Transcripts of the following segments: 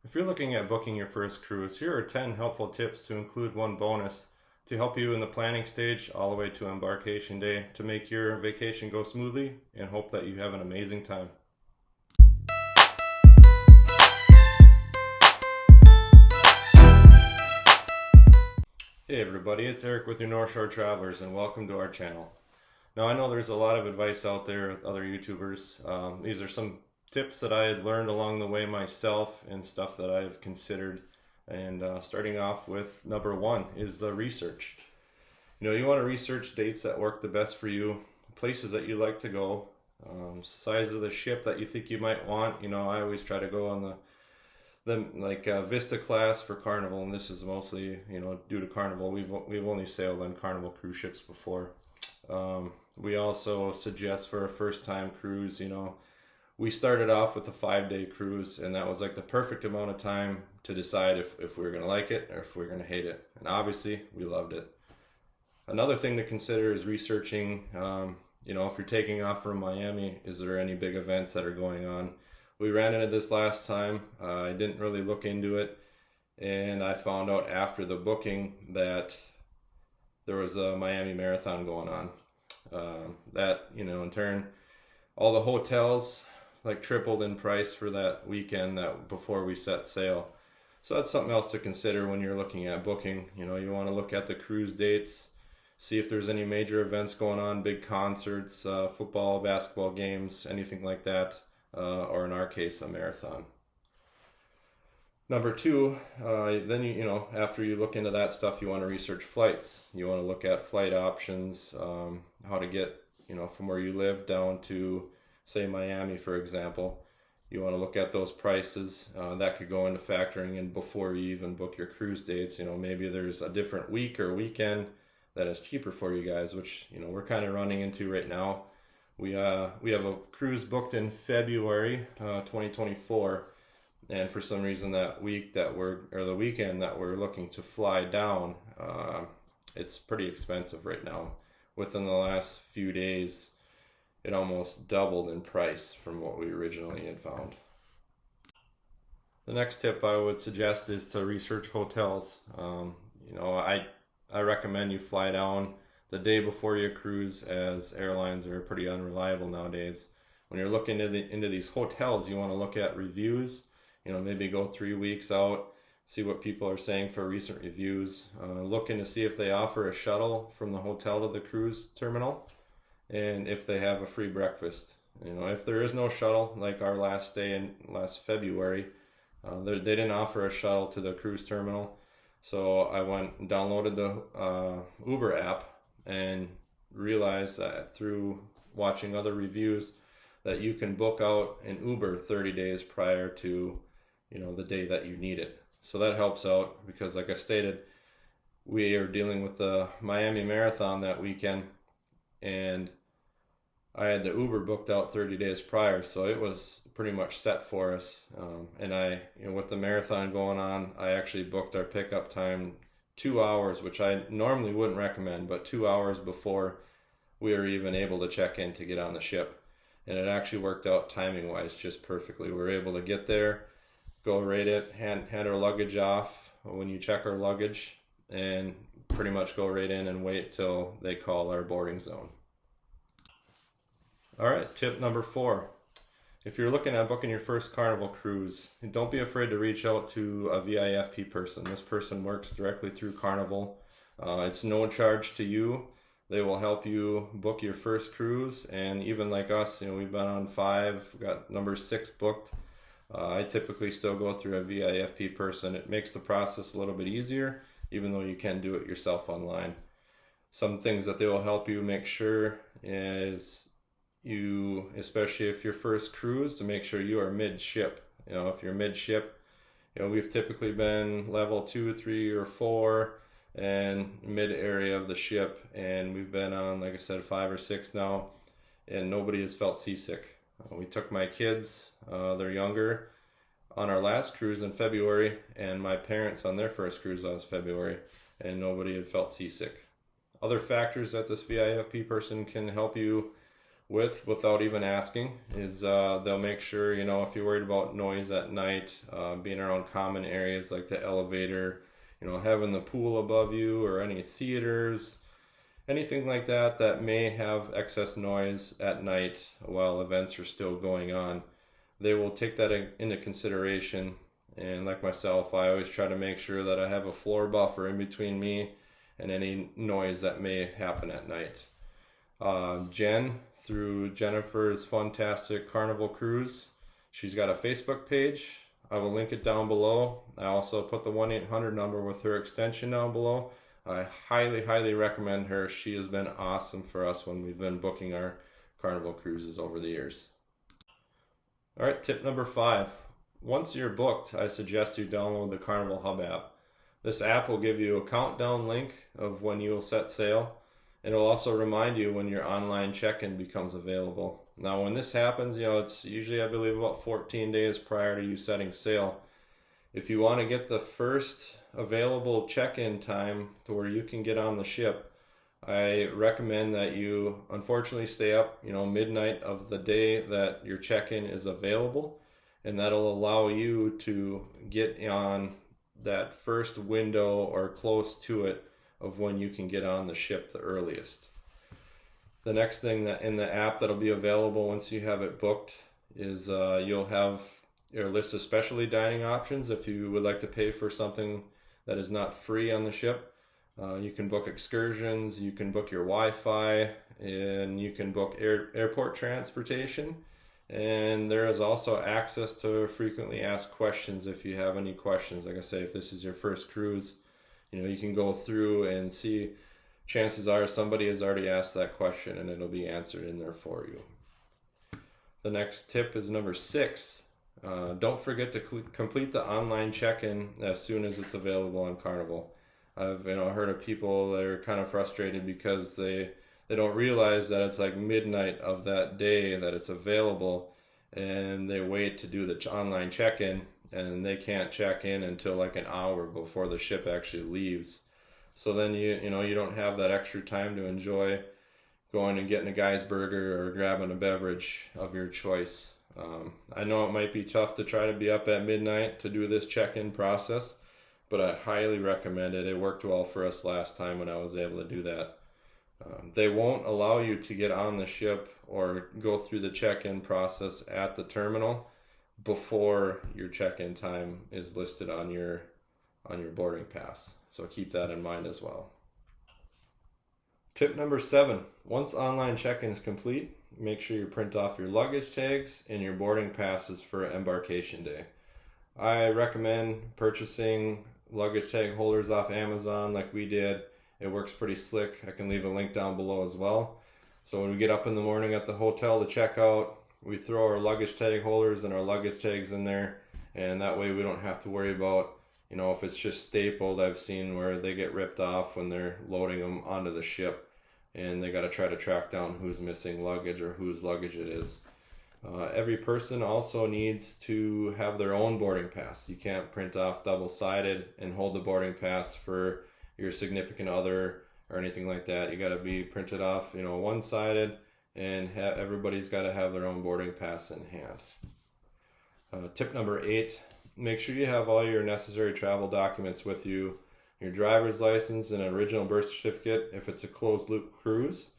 If you're looking at booking your first cruise, here are 10 helpful tips to include one bonus to help you in the planning stage all the way to embarkation day to make your vacation go smoothly and hope that you have an amazing time. Hey everybody, it's Eric with your North Shore Travelers and welcome to our channel. Now I know there's a lot of advice out there with other YouTubers. These are some tips that I had learned along the way myself and stuff that I've considered. And starting off with number one is the research. You want to research dates that work the best for you, places that you like to go, size of the ship that you think you might want. I always try to go on the Vista class for Carnival, and this is mostly due to Carnival. We've only sailed on Carnival cruise ships before. We also suggest for a first time cruise, we started off with a 5-day cruise, and that was like the perfect amount of time to decide if we were going to like it or if we were going to hate it. And obviously, we loved it. Another thing to consider is researching, if you're taking off from Miami, is there any big events that are going on? We ran into this last time. I didn't really look into it, and I found out after the booking that there was a Miami Marathon going on. In turn, all the hotels tripled in price for that weekend before we set sail. So that's something else to consider when you're looking at booking. You want to look at the cruise dates, see if there's any major events going on, big concerts, football, basketball games, anything like that, or in our case, a marathon. Number two, then after you look into that stuff, you want to research flights. You want to look at flight options, how to get from where you live down to, say, Miami, for example. You want to look at those prices. That could go into factoring in before you even book your cruise dates. Maybe there's a different week or weekend that is cheaper for you guys, which we're kind of running into right now. We have a cruise booked in February 2024, and for some reason the weekend that we're looking to fly down, it's pretty expensive right now. Within the last few days, it almost doubled in price from what we originally had found. The next tip I would suggest is to research hotels. I recommend you fly down the day before your cruise, as airlines are pretty unreliable nowadays. When you're looking into these hotels, you want to look at reviews. Maybe go 3 weeks out, see what people are saying for recent reviews. Looking to see if they offer a shuttle from the hotel to the cruise terminal, and if they have a free breakfast. If there is no shuttle, like our last stay in last February, they didn't offer a shuttle to the cruise terminal. So I went and downloaded the Uber app and realized that through watching other reviews that you can book out an Uber 30 days prior to the day that you need it. So that helps out because, like I stated, we are dealing with the Miami Marathon that weekend, and I had the Uber booked out 30 days prior, so it was pretty much set for us. And with the marathon going on, I actually booked our pickup time 2 hours, which I normally wouldn't recommend, but 2 hours before we were even able to check in to get on the ship. And it actually worked out timing-wise just perfectly. We were able to get there, go rate it, hand our luggage off when you check our luggage, and pretty much go right in and wait till they call our boarding zone. All right, tip number 4. If you're looking at booking your first Carnival cruise, don't be afraid to reach out to a VIFP person. This person works directly through Carnival. It's no charge to you. They will help you book your first cruise, and even like us, we've been on 5, got number 6 booked. I typically still go through a VIFP person. It makes the process a little bit easier, even though you can do it yourself online. Some things that they will help you make sure is especially if your first cruise, to make sure you are mid-ship. If you're mid-ship, we've typically been level 2, 3, or 4 and mid-area of the ship, and we've been on, like I said, 5 or 6 now, and nobody has felt seasick. We took my kids, they're younger, on our last cruise in February, and my parents on their first cruise last February, and nobody had felt seasick. Other factors that this VIFP person can help you without even asking is they'll make sure, you know, if you're worried about noise at night, being around common areas like the elevator, you know, having the pool above you or any theaters, anything like that that may have excess noise at night while events are still going on, they will take that into consideration. And like myself, I always try to make sure that I have a floor buffer in between me and any noise that may happen at night. Jen, through Jenifer's fantastic Carnival Cruise, she's got a Facebook page. I will link it down below. I also put the 1-800 number with her extension down below. I highly recommend her. She has been awesome for us when we've been booking our Carnival cruises over the years. All right, tip number 5. Once you're booked, I suggest you download the Carnival Hub app. This app will give you a countdown link of when you will set sail. It'll also remind you when your online check-in becomes available. Now, when this happens, you know, it's usually, I believe, about 14 days prior to you setting sail. If you want to get the first available check-in time to where you can get on the ship, I recommend that you unfortunately stay up, you know, midnight of the day that your check-in is available, and that'll allow you to get on that first window or close to it of when you can get on the ship the earliest. The next thing that in the app that'll be available once you have it booked is you'll have your list of specialty dining options if you would like to pay for something that is not free on the ship. You can book excursions, you can book your Wi-Fi, and you can book airport transportation. And there is also access to frequently asked questions if you have any questions. Like I say, if this is your first cruise, you know, you can go through and see. Chances are somebody has already asked that question and it'll be answered in there for you. The next tip is number 6. Don't forget to complete the online check-in as soon as it's available on Carnival. I've heard of people that are kind of frustrated because they don't realize that it's like midnight of that day that it's available, and they wait to do the online check-in, and they can't check in until like an hour before the ship actually leaves. So then you don't have that extra time to enjoy going and getting a guy's burger or grabbing a beverage of your choice. I know it might be tough to try to be up at midnight to do this check-in process, but I highly recommend it. It worked well for us last time when I was able to do that. They won't allow you to get on the ship or go through the check-in process at the terminal before your check-in time is listed on your boarding pass. So keep that in mind as well. Tip number 7. Once online check-in is complete, make sure you print off your luggage tags and your boarding passes for embarkation day. I recommend purchasing luggage tag holders off Amazon like we did. It works pretty slick. I can leave a link down below as well. So when we get up in the morning at the hotel to check out, we throw our luggage tag holders and our luggage tags in there, and that way we don't have to worry about, if it's just stapled. I've seen where they get ripped off when they're loading them onto the ship, and they got to try to track down who's missing luggage or whose luggage it is. Every person also needs to have their own boarding pass. You can't print off double-sided and hold the boarding pass for your significant other or anything like that. You got to be printed off, one-sided, and everybody's got to have their own boarding pass in hand. Tip number 8, make sure you have all your necessary travel documents with you. Your driver's license and an original birth certificate if it's a closed loop cruise.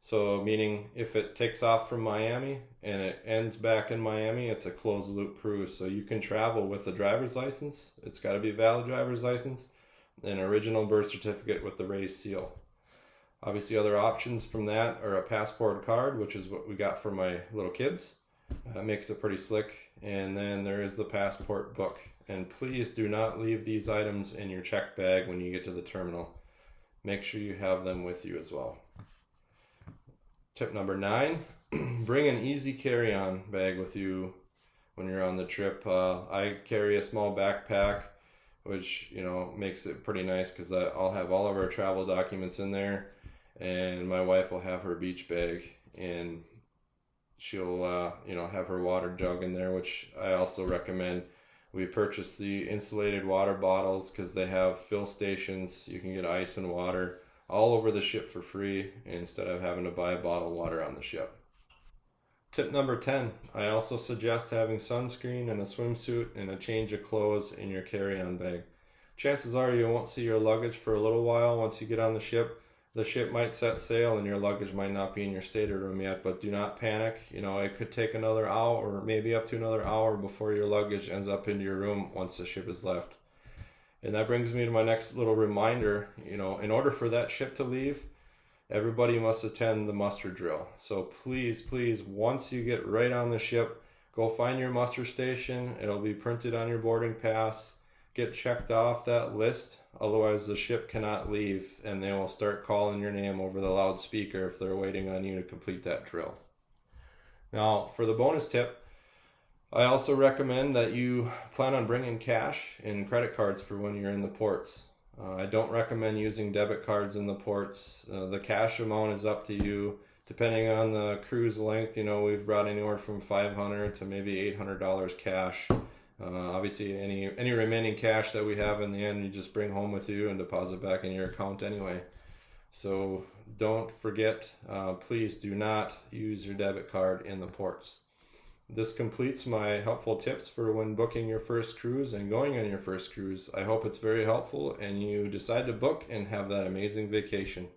So meaning if it takes off from Miami and it ends back in Miami, it's a closed loop cruise. So you can travel with a driver's license. It's got to be a valid driver's license, an original birth certificate with the raised seal. Obviously other options from that are a passport card, which is what we got for my little kids. Makes it pretty slick. And then there is the passport book. And please do not leave these items in your check bag when you get to the terminal. Make sure you have them with you as well. Tip number 9, bring an easy carry-on bag with you when you're on the trip. I carry a small backpack, which makes it pretty nice because I'll have all of our travel documents in there, and my wife will have her beach bag, and she'll have her water jug in there, which I also recommend. We purchased the insulated water bottles because they have fill stations. You can get ice and water all over the ship for free instead of having to buy bottled water on the ship. Tip number 10, I also suggest having sunscreen and a swimsuit and a change of clothes in your carry-on bag. Chances are you won't see your luggage for a little while once you get on the ship. The ship might set sail and your luggage might not be in your stateroom yet, but do not panic. It could take another hour or maybe up to another hour before your luggage ends up in your room once the ship is left. And that brings me to my next little reminder. In order for that ship to leave, everybody must attend the muster drill. So please, once you get right on the ship, go find your muster station. It'll be printed on your boarding pass. Get checked off that list. Otherwise, the ship cannot leave, and they will start calling your name over the loudspeaker if they're waiting on you to complete that drill. Now, for the bonus tip, I also recommend that you plan on bringing cash and credit cards for when you're in the ports. I don't recommend using debit cards in the ports. The cash amount is up to you. Depending on the cruise length, we've brought anywhere from $500 to maybe $800 cash. Obviously, any remaining cash that we have in the end, you just bring home with you and deposit back in your account anyway. So don't forget, please do not use your debit card in the ports. This completes my helpful tips for when booking your first cruise and going on your first cruise. I hope it's very helpful and you decide to book and have that amazing vacation.